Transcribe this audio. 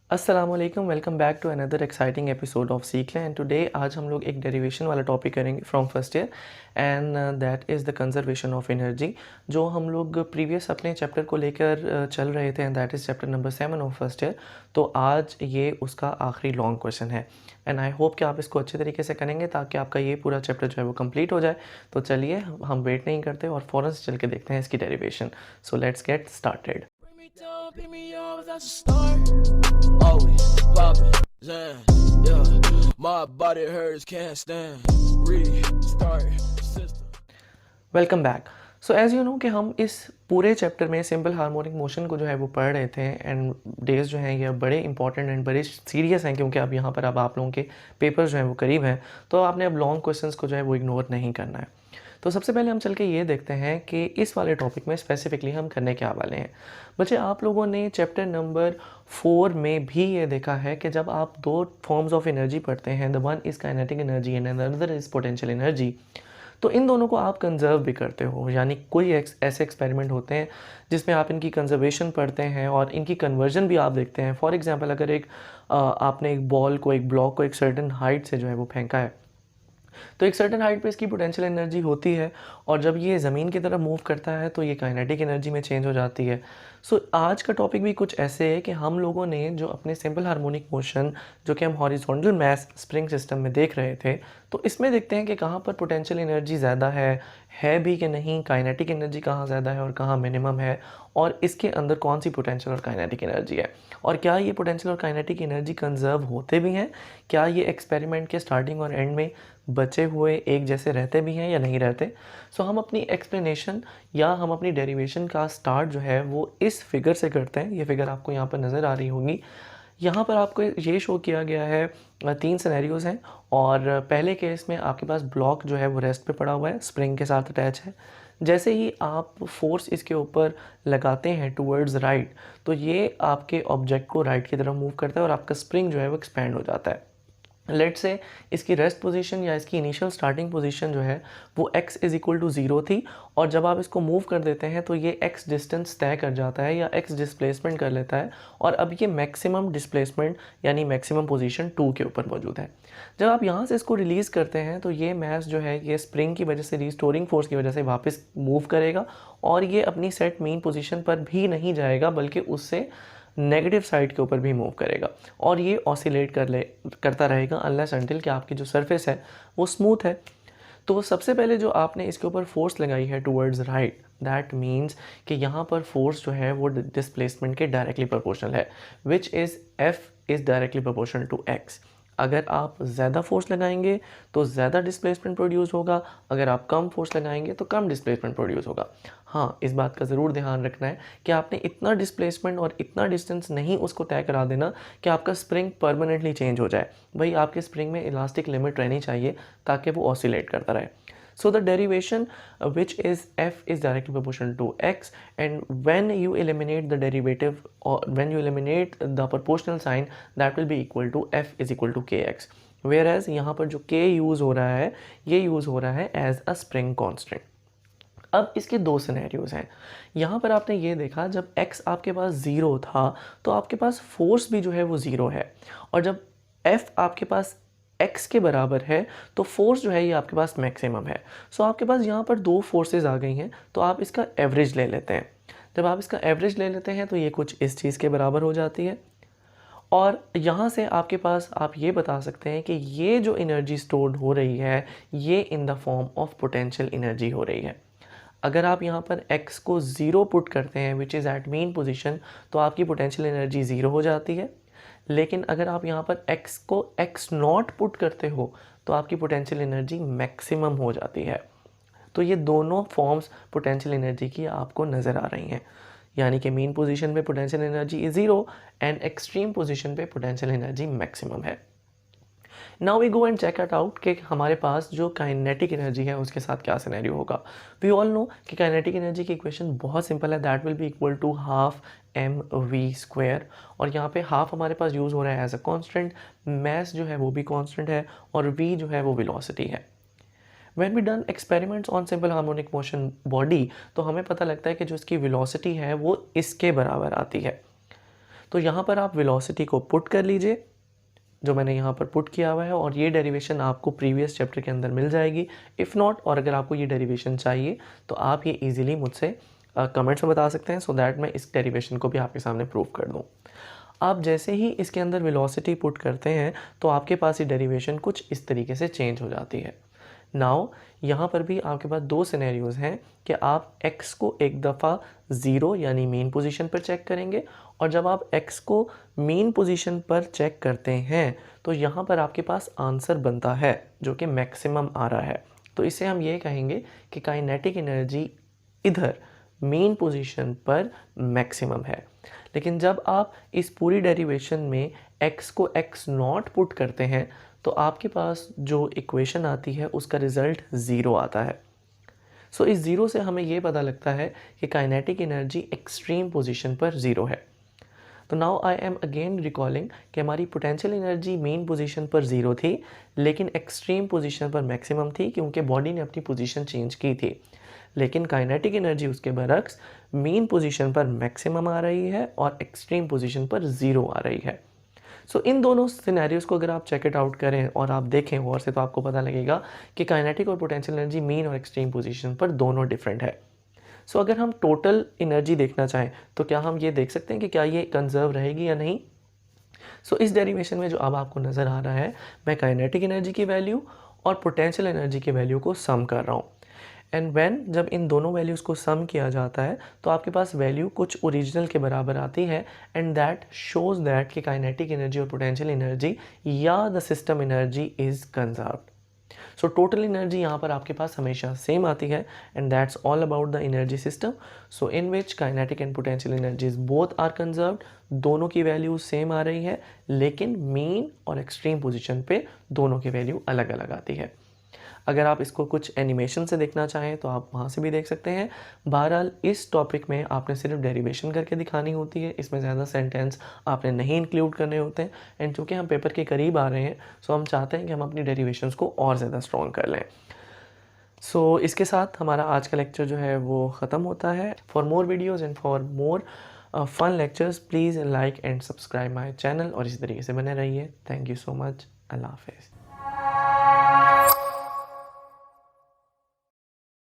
अस्सलामुअलैकुम, welcome back to another exciting episode of सीख लें। एंड टुडे आज हम लोग एक डेरिवेशन वाला टॉपिक करेंगे from first year, and that is the conservation of energy, जो हम लोग प्रीवियस अपने चैप्टर को लेकर चल रहे थे, and that is chapter number 7 of first year. तो आज ये उसका आखिरी लॉन्ग क्वेश्चन है, एंड आई होप कि आप इसको अच्छे तरीके से करेंगे ताकि आपका ये पूरा चैप्टर जो है वो कंप्लीट हो जाए। तो चलिए हम वेट नहीं करते और फ़ौरन से चल के देखते हैं इसकी derivation. So let's get started. Bring me down, pick me up, that's a start. Always popping, Zan, yeah. My body hurts, can't stand. Restart, system. Welcome back. So as you know कि हम इस पूरे chapter में simple harmonic motion को जो है वो पढ़ रहे थे, एंड डेज़ जो हैं ये बड़े इंपॉर्टेंट एंड बड़े सीरियस हैं, क्योंकि अब यहाँ पर अब आप लोगों के पेपर्स जो हैं वो करीब हैं। तो आपने अब लॉन्ग क्वेश्चंस को जो है वो इग्नोर नहीं करना है। तो सबसे पहले हम चल के ये देखते हैं कि इस वाले टॉपिक में स्पेसिफिकली हम करने क्या वाले हैं। बच्चे, आप लोगों ने चैप्टर नंबर 4 में भी ये देखा है कि जब आप दो फॉर्म्स ऑफ एनर्जी पढ़ते हैं, the one is kinetic energy and another is potential energy, तो इन दोनों को आप कंजर्व भी करते हो। यानी कोई ऐसे एक्सपेरिमेंट होते हैं जिसमें आप इनकी कंजर्वेशन पढ़ते हैं और इनकी कन्वर्जन भी आप देखते हैं। फॉर एग्जांपल, अगर आपने एक बॉल को, एक ब्लॉक को एक सर्टेन हाइट से जो है वो फेंका है, तो एक सर्टेन हाइट पे इसकी पोटेंशियल एनर्जी होती है, और जब ये ज़मीन की तरफ मूव करता है तो ये काइनेटिक एनर्जी में चेंज हो जाती है। सो आज का टॉपिक भी कुछ ऐसे है कि हम लोगों ने जो अपने सिंपल हार्मोनिक मोशन जो कि हम हॉरिजॉन्टल मास स्प्रिंग सिस्टम में देख रहे थे, तो इसमें देखते हैं कि कहाँ पर पोटेंशियल एनर्जी ज़्यादा है भी कि नहीं, काइनेटिक एनर्जी कहाँ ज़्यादा है और कहाँ मिनिमम है, और इसके अंदर कौन सी पोटेंशियल और काइनेटिक एनर्जी है, और क्या ये पोटेंशियल और काइनेटिक एनर्जी कंजर्व होते भी हैं, क्या ये एक्सपेरिमेंट के स्टार्टिंग और एंड में बचे हुए एक जैसे रहते भी हैं या नहीं रहते। सो हम अपनी एक्सप्लेनेशन या हम अपनी डेरिवेशन का स्टार्ट जो है वो इस फिगर से करते हैं। ये फिगर आपको यहाँ पर नज़र आ रही होगी। यहाँ पर आपको ये शो किया गया है, 3 सिनेरियोज़ हैं, और पहले केस में आपके पास ब्लॉक जो है वो रेस्ट पे पड़ा हुआ है, स्प्रिंग के साथ अटैच है। जैसे ही आप फोर्स इसके ऊपर लगाते हैं टूवर्ड्स राइट, तो ये आपके ऑब्जेक्ट को राइट की तरफ मूव करता है और आपका स्प्रिंग जो है वो एक्सपैंड हो जाता है। लेट से इसकी रेस्ट पोजीशन या इसकी इनिशियल स्टार्टिंग पोजीशन जो है वो x इज़ इक्वल टू 0 थी, और जब आप इसको मूव कर देते हैं तो ये x डिस्टेंस तय कर जाता है या x डिस्प्लेसमेंट कर लेता है, और अब ये मैक्सिमम डिस्प्लेसमेंट यानी मैक्सिमम पोजीशन 2 के ऊपर मौजूद है। जब आप यहाँ से इसको रिलीज़ करते हैं तो ये मास जो है ये स्प्रिंग की वजह से, रिस्टोरिंग फोर्स की वजह से वापस मूव करेगा, और ये अपनी सेट मेन पोजीशन पर भी नहीं जाएगा बल्कि उससे नेगेटिव साइड के ऊपर भी मूव करेगा, और ये ऑसिलेट करता रहेगा अनलेस अंटिल कि आपकी जो सरफेस है वो स्मूथ है। तो सबसे पहले जो आपने इसके ऊपर फोर्स लगाई है टूवर्ड्स राइट, दैट मीन्स कि यहाँ पर फोर्स जो है वो डिस्प्लेसमेंट के डायरेक्टली प्रोपोर्शनल है, which is F is directly proportional to X. अगर आप ज़्यादा फोर्स लगाएंगे तो ज़्यादा डिस्प्लेसमेंट प्रोड्यूस होगा, अगर आप कम फोर्स लगाएंगे तो कम डिस्प्लेसमेंट प्रोड्यूस होगा। हाँ, इस बात का ज़रूर ध्यान रखना है कि आपने इतना डिस्प्लेसमेंट और इतना डिस्टेंस नहीं उसको तय करा देना कि आपका स्प्रिंग परमानेंटली चेंज हो जाए। भाई, आपके स्प्रिंग में इलास्टिक लिमिट रहनी चाहिए ताकि वो ऑसिलेट करता रहे। So the derivation which is f is directly proportional to x, and when you eliminate the derivative or when you eliminate the proportional sign, that will be equal to f is equal to kx, whereas यहाँ पर जो k use हो रहा है ये use हो रहा है एज अ स्प्रिंग कांस्टेंट। अब इसके दो सिनेरियोज़ हैं। यहाँ पर आपने ये देखा, जब x आपके पास 0 था तो आपके पास फोर्स भी जो है वो 0 है, और जब f आपके पास x के बराबर है तो फोर्स जो है ये आपके पास मैक्सिमम है। सो आपके पास यहाँ पर दो फोर्सेस आ गई हैं, तो आप इसका एवरेज ले लेते हैं। जब आप इसका एवरेज ले लेते हैं तो ये कुछ इस चीज़ के बराबर हो जाती है, और यहाँ से आपके पास आप ये बता सकते हैं कि ये जो एनर्जी स्टोर्ड हो रही है ये in the form of potential energy हो रही है। अगर आप यहाँ पर x को 0 पुट करते हैं which is at mean position, तो आपकी पोटेंशियल एनर्जी 0 हो जाती है। लेकिन अगर आप यहाँ पर x को x0 पुट करते हो तो आपकी पोटेंशियल एनर्जी मैक्सिमम हो जाती है। तो ये दोनों फॉर्म्स पोटेंशियल एनर्जी की आपको नज़र आ रही हैं, यानी कि मेन पोजीशन पे potential energy is 0 and extreme position पे पोटेंशियल एनर्जी मैक्सिमम है। Now we go and check it out कि हमारे पास जो काइनेटिक एनर्जी है उसके साथ क्या सिनेरियो होगा। वी ऑल नो कि काइनेटिक एनर्जी की इक्वेशन बहुत सिंपल है, that will be equal to half mv², और यहाँ पे हाफ हमारे पास यूज़ हो रहा है एज अ कांस्टेंट, मास जो है वो भी कांस्टेंट है, और v जो है वो वेलोसिटी है। When we done experiments on simple harmonic motion body, तो हमें पता लगता है कि जो इसकी वेलोसिटी है वो इसके बराबर आती है। तो यहाँ पर आप वेलोसिटी को पुट कर लीजिए, जो मैंने यहाँ पर पुट किया हुआ है, और ये डेरिवेशन आपको प्रीवियस चैप्टर के अंदर मिल जाएगी। इफ़ नॉट, और अगर आपको ये डेरिवेशन चाहिए तो आप ये इजीली मुझसे कमेंट्स में बता सकते हैं, सो दैट मैं इस डेरिवेशन को भी आपके सामने प्रूव कर दूँ। आप जैसे ही इसके अंदर वेलोसिटी पुट करते हैं तो आपके पास ये डेरिवेशन कुछ इस तरीके से चेंज हो जाती है। नाउ यहाँ पर भी आपके पास दो सिनेरियोज हैं कि आप x को एक दफ़ा ज़ीरो यानी मेन पोजीशन पर चेक करेंगे, और जब आप x को मेन पोजीशन पर चेक करते हैं तो यहाँ पर आपके पास आंसर बनता है जो कि मैक्सिमम आ रहा है। तो इसे हम ये कहेंगे कि काइनेटिक एनर्जी इधर मेन पोजीशन पर मैक्सिमम है। लेकिन जब आप इस पूरी डेरिवेशन में x को x नॉट पुट करते हैं तो आपके पास जो इक्वेशन आती है उसका रिज़ल्ट ज़ीरो आता है। सो इस ज़ीरो से हमें ये पता लगता है कि काइनेटिक एनर्जी एक्सट्रीम पोजीशन पर ज़ीरो है। तो now I am again recalling कि हमारी पोटेंशियल एनर्जी मेन पोजीशन पर ज़ीरो थी, लेकिन एक्सट्रीम पोजीशन पर मैक्सिमम थी क्योंकि बॉडी ने अपनी पोजीशन चेंज की थी। लेकिन काइनेटिक एनर्जी उसके बरक्स मेन पोजीशन पर मैक्सिमम आ रही है और एक्सट्रीम पोजीशन पर ज़ीरो आ रही है। सो इन दोनों सिनेरियोज़ को अगर आप चेक इट आउट करें और आप देखें गौर से तो आपको पता लगेगा कि काइनेटिक और पोटेंशियल एनर्जी मेन और एक्सट्रीम पोजीशन पर दोनों डिफरेंट है। सो अगर हम टोटल एनर्जी देखना चाहें तो क्या हम ये देख सकते हैं कि क्या ये कंजर्व रहेगी या नहीं। सो इस डेरिवेशन में जो अब आपको नज़र आ रहा है, मैं काइनेटिक एनर्जी की वैल्यू और पोटेंशियल एनर्जी की वैल्यू को सम कर रहा हूँ। एंड व्हेन जब इन दोनों वैल्यूज़ को सम किया जाता है तो आपके पास वैल्यू कुछ ओरिजिनल के बराबर आती है, एंड दैट शोज़ दैट कि काइनेटिक एनर्जी और पोटेंशियल एनर्जी या the system energy is conserved. So total energy यहाँ पर आपके पास हमेशा सेम आती है, and that's all about the energy system. So in which kinetic and potential energies both are conserved, दोनों की वैल्यू सेम आ रही है, लेकिन मेन और एक्सट्रीम पोजीशन पे दोनों की वैल्यू अलग अलग आती है। अगर आप इसको कुछ एनिमेशन से देखना चाहें तो आप वहाँ से भी देख सकते हैं। बहरहाल इस टॉपिक में आपने सिर्फ डेरिवेशन करके दिखानी होती है, इसमें ज़्यादा सेंटेंस आपने नहीं इंक्लूड करने होते हैं। एंड चूँकि हम पेपर के करीब आ रहे हैं सो हम चाहते हैं कि हम अपनी डेरिवेशंस को और ज़्यादा स्ट्रॉन्ग कर लें। सो इसके साथ हमारा आज का लेक्चर जो है वो ख़त्म होता है। For more videos and for more fun lectures please like and subscribe my channel, और इसी तरीके से बने रहिए। Thank you so much. अल्लाह हाफिज़।